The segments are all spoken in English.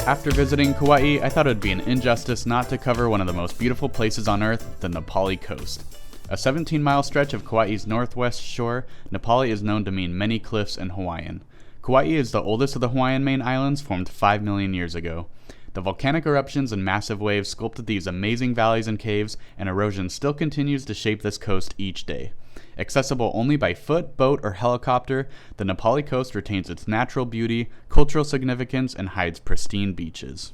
After visiting Kauaʻi, I thought it would be an injustice not to cover one of the most beautiful places on Earth, the Nāpali Coast. A 17-mile stretch of Kauaʻi's northwest shore, Nāpali is known to mean many cliffs in Hawaiian. Kauaʻi is the oldest of the Hawaiian main islands, formed 5 million years ago. The volcanic eruptions and massive waves sculpted these amazing valleys and caves, and erosion still continues to shape this coast each day. Accessible only by foot, boat, or helicopter, the Nāpali Coast retains its natural beauty, cultural significance, and hides pristine beaches.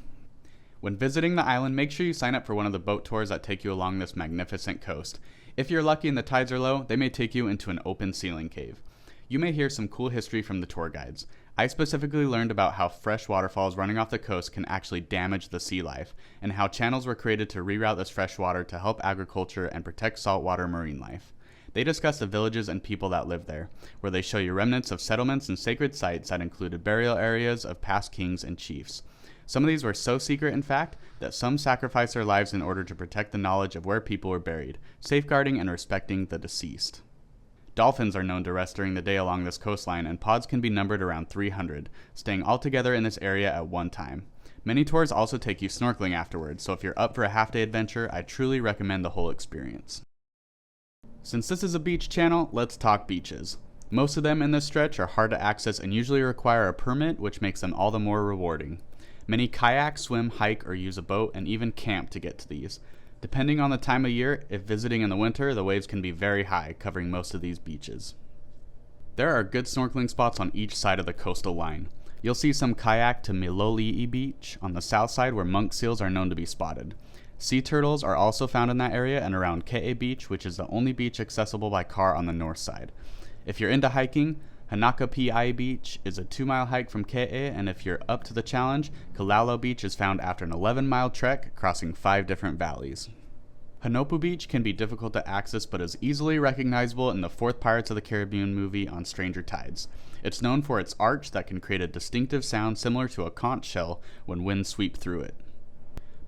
When visiting the island, make sure you sign up for one of the boat tours that take you along this magnificent coast. If you're lucky and the tides are low, they may take you into an open ceiling cave. You may hear some cool history from the tour guides. I specifically learned about how fresh waterfalls running off the coast can actually damage the sea life, and how channels were created to reroute this fresh water to help agriculture and protect saltwater marine life. They discuss the villages and people that live there, where they show you remnants of settlements and sacred sites that included burial areas of past kings and chiefs. Some of these were so secret, in fact, that some sacrificed their lives in order to protect the knowledge of where people were buried, safeguarding and respecting the deceased. Dolphins are known to rest during the day along this coastline, and pods can be numbered around 300, staying all together in this area at one time. Many tours also take you snorkeling afterwards, so if you're up for a half-day adventure, I truly recommend the whole experience. Since this is a beach channel, let's talk beaches. Most of them in this stretch are hard to access and usually require a permit, which makes them all the more rewarding. Many kayak, swim, hike, or use a boat, and even camp to get to these. Depending on the time of year, if visiting in the winter, the waves can be very high, covering most of these beaches. There are good snorkeling spots on each side of the coastal line. You'll see some kayak to Miloli'i Beach on the south side, where monk seals are known to be spotted. Sea turtles are also found in that area and around Ke'e Beach, which is the only beach accessible by car on the north side. If you're into hiking, Hanakapi'ai Beach is a 2-mile hike from Ke'e, and if you're up to the challenge, Kalalau Beach is found after an 11-mile trek crossing 5 different valleys. Hanopu Beach can be difficult to access but is easily recognizable in the 4th Pirates of the Caribbean movie on Stranger Tides. It's known for its arch that can create a distinctive sound similar to a conch shell when winds sweep through it.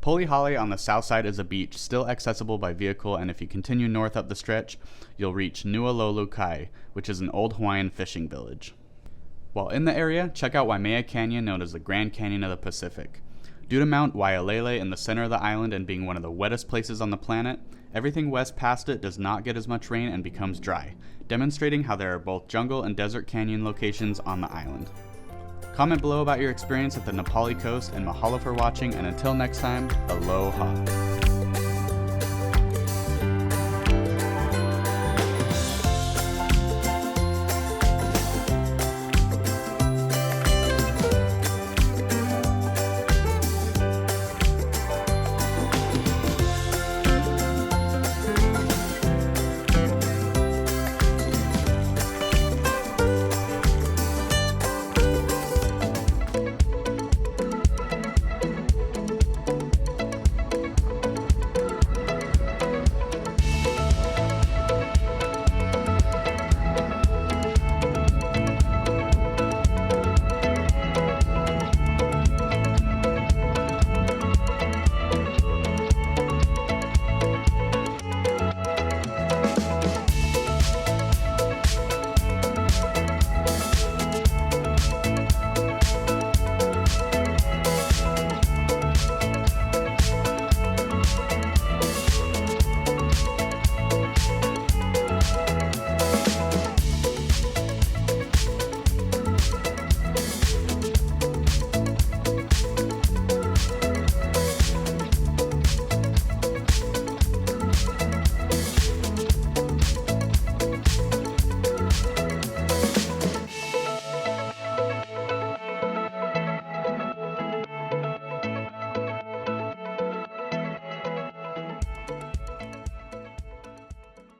Polihale on the south side is a beach still accessible by vehicle, and if you continue north up the stretch, you'll reach Nualolu Kai, which is an old Hawaiian fishing village. While in the area, check out Waimea Canyon, known as the Grand Canyon of the Pacific. Due to Mount Waialele in the center of the island and being one of the wettest places on the planet, everything west past it does not get as much rain and becomes dry, demonstrating how there are both jungle and desert canyon locations on the island. Comment below about your experience at the Nāpali Coast, and mahalo for watching, and until next time, aloha.